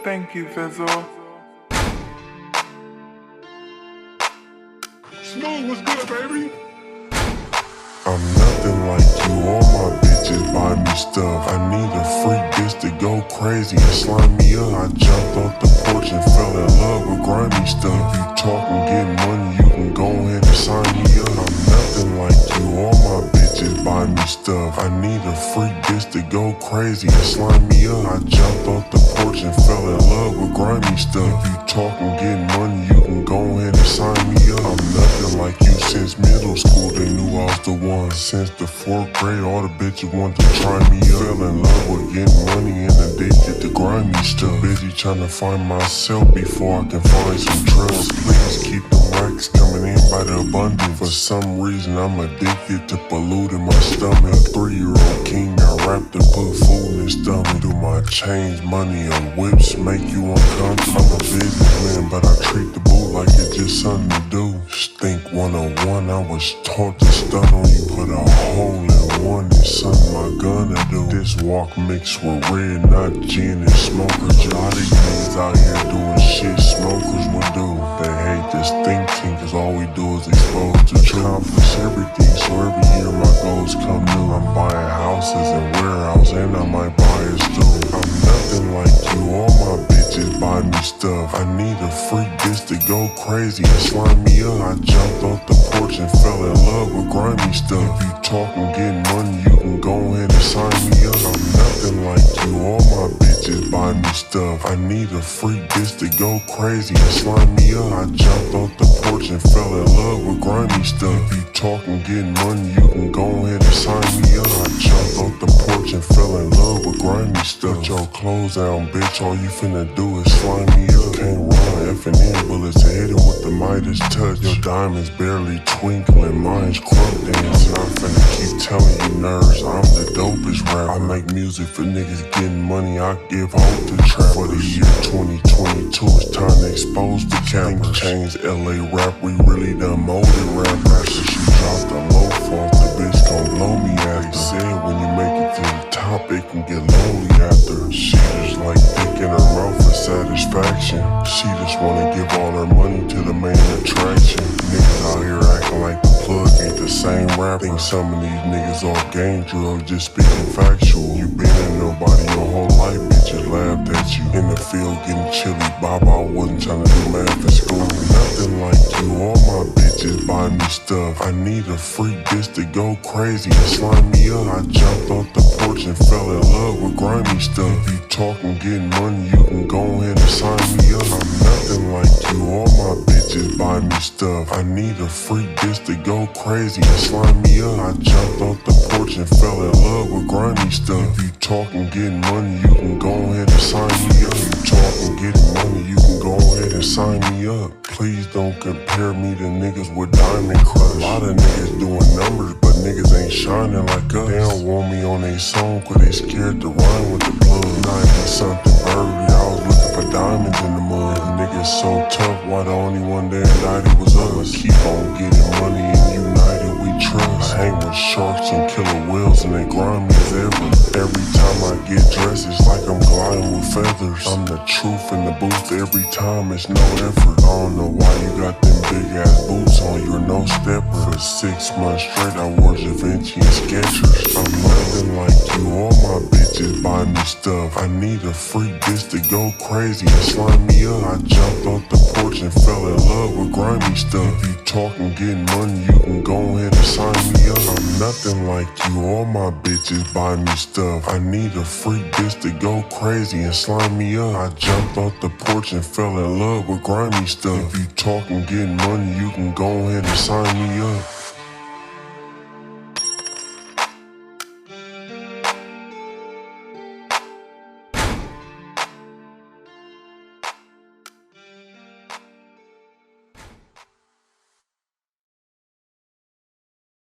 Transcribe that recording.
Thank you, Fizzle. Smooth, what's good, baby? I'm nothing like you, all my bitches buy me stuff. I need a freak bitch to go crazy and slime me up. I jumped off the porch and fell in love with grimy stuff. If you talk and get money, you can go ahead and sign me up. I'm nothing like you, all my bitches buy me stuff. I need a freak bitch to go crazy and slime me up. I jumped off the porch and fell in love with grimy stuff. If you talk and get money, you can go ahead and sign me up. I'm nothing like you since middle school, they knew I was the one. Since the 4th grade, all the bitches want to try me up. Fell in love with getting money and addicted to grimy stuff. Busy trying to find myself before I can find some trust. Please keep the racks coming in by the abundance. For some reason, I'm addicted to polluting my stomach. A 3-year-old king, I rap to put food in his stomach. Do my change, money, and whips make you uncomfortable? I'm a businessman, but I treat the boo like it's just something to do. Stink 101, I was taught to stun on you. Put a hole in one, it's something I gonna do. This walk mixed with red, not gin and smokers. A lot of you niggas out here doing shit smokers would do. They hate this think tank, cause all we do is expose the truth. Accomplish everything, so every year my goals come new. I'm buying houses and warehouses, and I might buy a stool. I'm nothing like you, all my bitches buy me stuff. I need a freak bitch to go crazy and slime me up. I jumped off the porch and fell in love with grimy stuff. If you talk and get money, you can go ahead and sign me up. I'm nothing like you, all my bitches buy me stuff. I need a freak bitch to go crazy and slime me up. I jumped off the porch and fell in love with grimy stuff. If you talk and get money, you can go ahead and sign me up. I jumped off the porch and fell in love with grimy stuff. Put your clothes down, bitch, all you finna do is slime me up. Can't run, F&N bullets to hit it with the Midas touch. Your diamonds barely twinkling, mine's crump dancing. I'm finna keep telling you nerds, I'm the dopest rapper. I make music for niggas getting money, I give hope to trappers. For the year 2022, it's time to expose the cappers. Change LA rap, we really done molded rappers. Since you dropped the low fault, the bitch gon' blow me after. They said when you make it to the top, it can get lonely after. She just like dick in her mouth for satisfaction. She just wanna give all her money to the main attraction. Niggas out here acting like the plug ain't the same rap. Think some of these niggas off game drugs, just speaking factual. You been in nobody your whole life, bitches laughed at you. In the field getting chilly, Bob, I wasn't trying to do math in school. Nothing like you, all my bitches buy me stuff. I need a freak bitch to go crazy and slime me up. I jumped off the porch and fell in love with grimy stuff. If you talk and get money, you can go ahead and sign me up. I'm nothing like you, all my bitches buy me stuff. I need a freak bitch to go crazy and slime me up. I jumped off the porch and fell in love with grimy stuff. If you talk and get money, you can go ahead and sign me up. If you talk and get money, you can go ahead and sign me up. Please don't compare me to niggas with Diamond Crush. A lot of niggas doing numbers, but niggas ain't shining like us. They don't want me on they song, cause they scared to rhyme with the plug. 90-something early, I was looking for diamonds in the mud. Niggas so tough, why the only one there indicted was us? Keep on getting money and united we trust. I hang with sharks and killer whales and they grimy as ever. Every time I get dressed, it's like I'm gliding with feathers. I'm the truth in the booth every time, it's no effort. I don't know why you got them big ass boots on, you're no stepper. For 6 months straight, I wore Givenchy and Skechers. I'm nothing like you, all my bitches buy me stuff. I need a freak bitch to go crazy and slime me up. I jumped off the porch and fell in love with grimy stuff. If you talk and get money, you can go ahead and sign me up. I'm nothing like you, all my bitches buy me stuff. I need a freak bitch to go crazy and slime me up. I jumped off the porch and fell in love with grimy stuff. If you talk and get money, you can go ahead and sign me up.